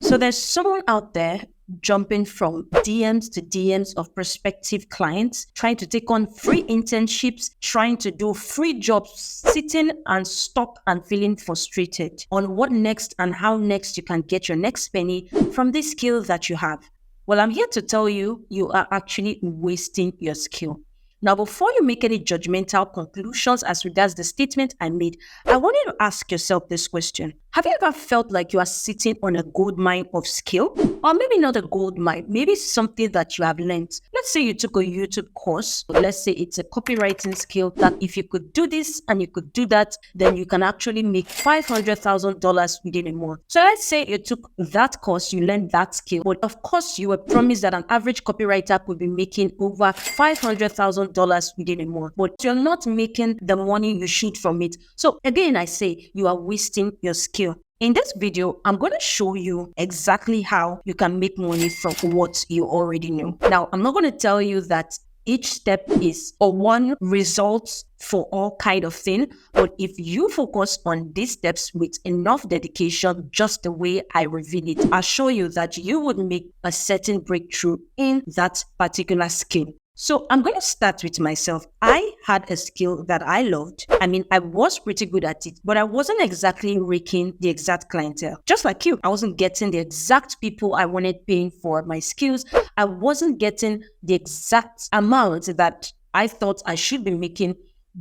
So there's someone out there jumping from DMs to DMs of prospective clients, trying to take on free internships, trying to do free jobs, sitting and stuck and feeling frustrated on what next and how next you can get your next penny from this skill that you have. Well, I'm here to tell you, you are actually wasting your skill. Now, before you make any judgmental conclusions as regards the statement I made, I want you to ask yourself this question. Have you ever felt like you are sitting on a gold mine of skill? Or maybe not a gold mine, maybe something that you have learned. Let's say you took a YouTube course. Let's say it's a copywriting skill that if you could do this and you could do that, then you can actually make $500,000 within a month. So let's say you took that course, you learned that skill, but of course you were promised that an average copywriter could be making over $500,000 within a month, but you're not making the money you should from it. So again, I say you are wasting your skill. In this video, I'm going to show you exactly how you can make money from what you already know. Now, I'm not going to tell you that each step is a one result for all kind of thing, but if you focus on these steps with enough dedication, just the way I reveal it, I'll show you that you would make a certain breakthrough in that particular skill. So I'm going to start with myself. I had a skill that I loved. I mean, I was pretty good at it, but I wasn't exactly raking the exact clientele. Just like you, I wasn't getting the exact people I wanted paying for my skills. I wasn't getting the exact amount that I thought I should be making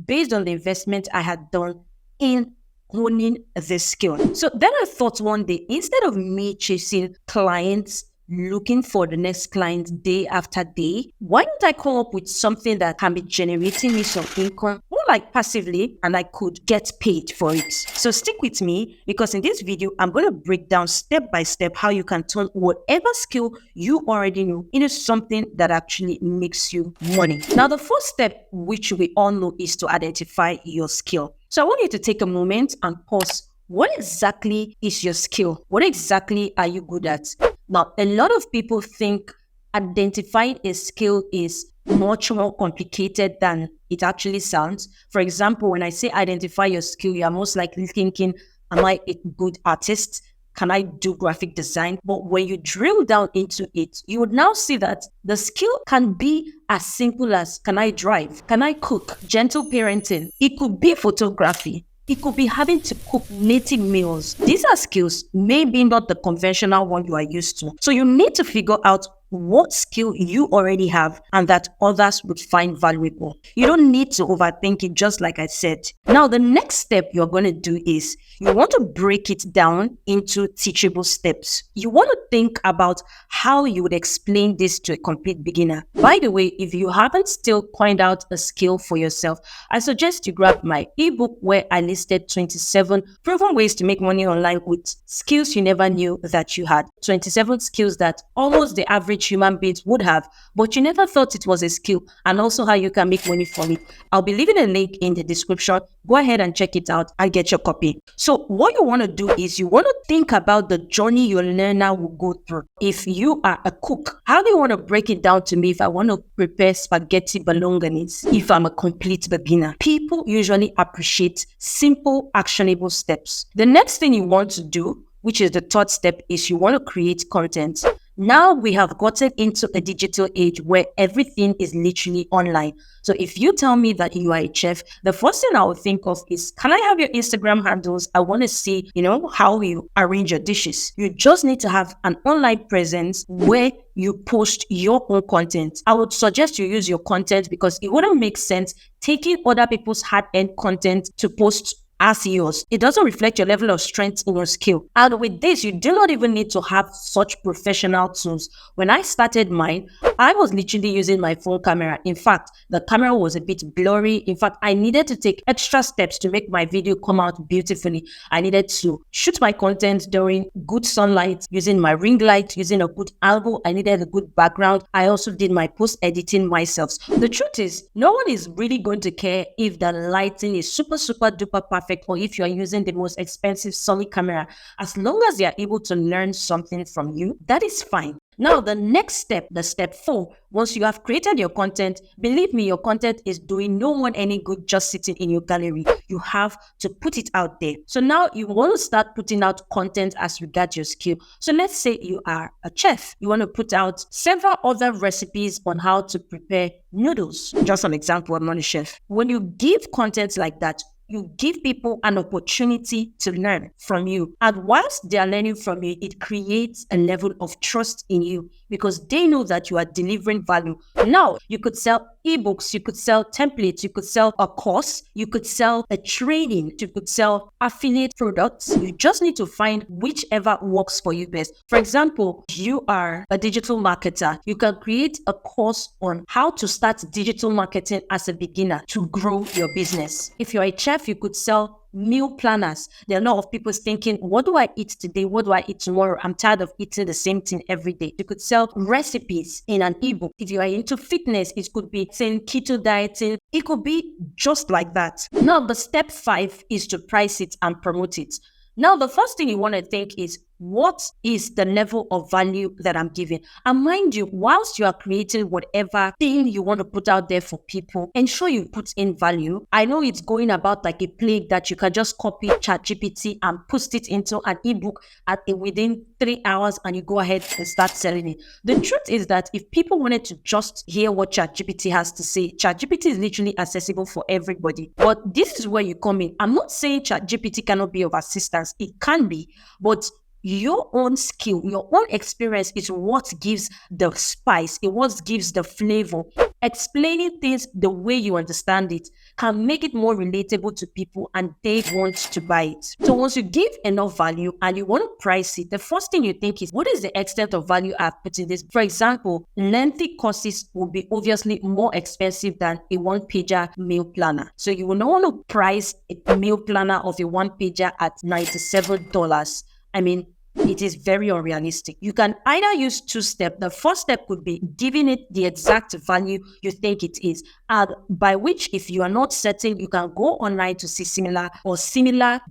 based on the investment I had done in honing this skill. So then I thought one day, instead of me chasing clients, looking for the next client day after day, why don't I come up with something that can be generating me some income, more like passively, and I could get paid for it? So stick with me, because in this video, I'm going to break down step by step how you can turn whatever skill you already know into something that actually makes you money. Now, the first step, which we all know, is to identify your skill. So I want you to take a moment and pause. What exactly is your skill? What exactly are you good at? Now, a lot of people think identifying a skill is much more complicated than it actually sounds. For example, when I say identify your skill, you are most likely thinking, am I a good artist? Can I do graphic design? But when you drill down into it, you would now see that the skill can be as simple as, can I drive? Can I cook? Gentle parenting. It could be photography. It could be having to cook native meals. These are skills, maybe not the conventional one you are used to. So you need to figure out what skill you already have and that others would find valuable. You don't need to overthink it, just like I said. Now, the next step you're going to do is you want to break it down into teachable steps. You want to think about how you would explain this to a complete beginner. By the way, if you haven't still coined out a skill for yourself, I suggest you grab my ebook where I listed 27 proven ways to make money online with skills you never knew that you had. 27 skills that almost the average human beings would have, but you never thought it was a skill, and also how you can make money from it. I'll be leaving a link in the description. Go ahead and check it out and get your copy. So what you want to do is you want to think about the journey your learner will go through. If you are a cook, how do you want to break it down to me if I want to prepare spaghetti bolognese if I'm a complete beginner? People usually appreciate simple, actionable steps. The next thing you want to do, which is the third step, is you want to create content. Now we have gotten into a digital age where everything is literally online. So if you tell me that you are a chef, the first thing I would think of is, can I have your Instagram handles? I want to see, how you arrange your dishes. You just need to have an online presence where you post your own content. I would suggest you use your content because it wouldn't make sense taking other people's hard-earned content to post as yours. It doesn't reflect your level of strength in your skill. And with this, you do not even need to have such professional tools. When I started mine, I was literally using my phone camera. In fact, the camera was a bit blurry. In fact, I needed to take extra steps to make my video come out beautifully. I needed to shoot my content during good sunlight, using my ring light, using a good angle. I needed a good background. I also did my post-editing myself. The truth is, no one is really going to care if the lighting is super, super duper perfect, or if you're using the most expensive Sony camera. As long as they are able to learn something from you, that is fine. Now, the next step, the step 4, once you have created your content, believe me, your content is doing no one any good just sitting in your gallery. You have to put it out there. So now you want to start putting out content as regards your skill. So let's say you are a chef. You want to put out several other recipes on how to prepare noodles. Just an example, I'm not a chef. When you give content like that, you give people an opportunity to learn from you. And whilst they are learning from you, it creates a level of trust in you because they know that you are delivering value. Now, you could sell ebooks, you could sell templates, you could sell a course, you could sell a training, you could sell affiliate products. You just need to find whichever works for you best. For example, you are a digital marketer. You can create a course on how to start digital marketing as a beginner to grow your business. If you're a chef, you could sell meal planners. There are a lot of people thinking, what do I eat today? What do I eat tomorrow? I'm tired of eating the same thing every day. You could sell recipes in an ebook. If you are into fitness, it could be saying keto dieting. It could be just like that. Now, the step 5 is to price it and promote it. Now, the first thing you want to think is, what is the level of value that I'm giving? And mind you, whilst you are creating whatever thing you want to put out there for people, ensure you put in value. I know it's going about like a plague that you can just copy ChatGPT and post it into an ebook within 3 hours and you go ahead and start selling it. The truth is that if people wanted to just hear what ChatGPT has to say, ChatGPT is literally accessible for everybody. But this is where you come in. I'm not saying ChatGPT cannot be of assistance. It can be, but your own skill, your own experience is what gives the spice, it what gives the flavor. Explaining things the way you understand it can make it more relatable to people and they want to buy it. So once you give enough value and you want to price it, the first thing you think is, what is the extent of value I've put in this? For example, lengthy courses will be obviously more expensive than a one-pager meal planner. So you will not want to price a meal planner of a one-pager at $97. I mean, it is very unrealistic. You can either use 2 steps. The first step could be giving it the exact value you think it is, and by which, if you are not certain, you can go online to see similar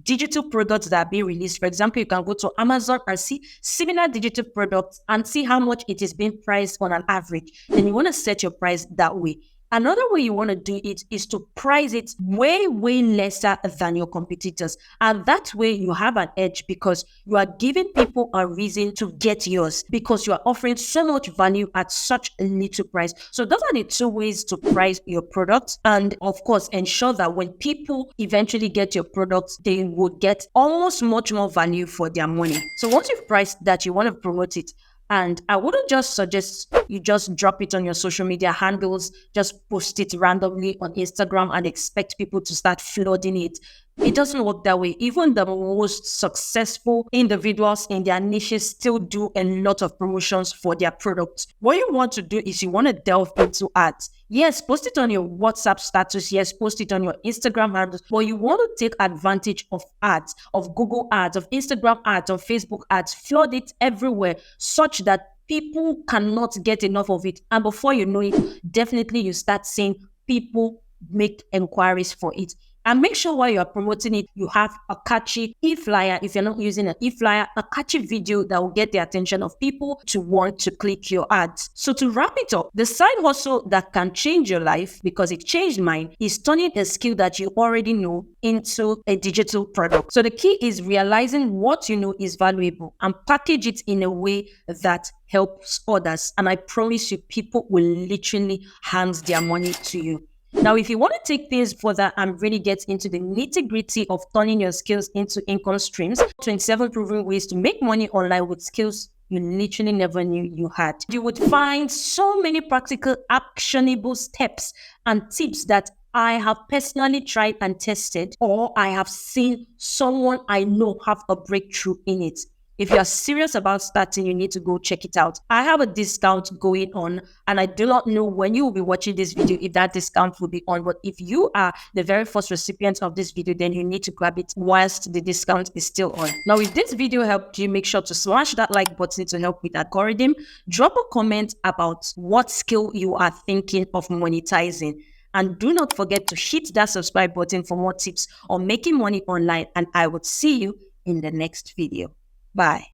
digital products that are being released. For example, you can go to Amazon and see similar digital products and see how much it is being priced on an average. Then you want to set your price that way. Another way you want to do it is to price it way, way lesser than your competitors. And that way you have an edge because you are giving people a reason to get yours because you are offering so much value at such a little price. So those are the 2 ways to price your product. And of course, ensure that when people eventually get your products, they would get almost much more value for their money. So once you've priced that, you want to promote it. And I wouldn't just suggest you just drop it on your social media handles, just post it randomly on Instagram and expect people to start flooding it. It doesn't work that way. Even the most successful individuals in their niches still do a lot of promotions for their products. What you want to do is you want to delve into ads. Yes, post it on your WhatsApp status. Yes, post it on your Instagram handles. But you want to take advantage of ads, of Google ads, of Instagram ads, of Facebook ads. Flood it everywhere such that people cannot get enough of it. And before you know it, definitely you start seeing people make inquiries for it. And make sure while you are promoting it, you have a catchy e-flyer. If you're not using an e-flyer, a catchy video that will get the attention of people to want to click your ads. So to wrap it up, the side hustle that can change your life, because it changed mine, is turning a skill that you already know into a digital product. So the key is realizing what you know is valuable and package it in a way that helps others. And I promise you, people will literally hand their money to you. Now, if you want to take things further and really get into the nitty-gritty of turning your skills into income streams, 27 proven ways to make money online with skills you literally never knew you had. You would find so many practical, actionable steps and tips that I have personally tried and tested, or I have seen someone I know have a breakthrough in it. If you are serious about starting, you need to go check it out. I have a discount going on, and I do not know when you will be watching this video if that discount will be on. But if you are the very first recipient of this video, then you need to grab it whilst the discount is still on. Now, if this video helped you, make sure to smash that like button to help with that algorithm. Drop a comment about what skill you are thinking of monetizing. And do not forget to hit that subscribe button for more tips on making money online. And I will see you in the next video. Bye.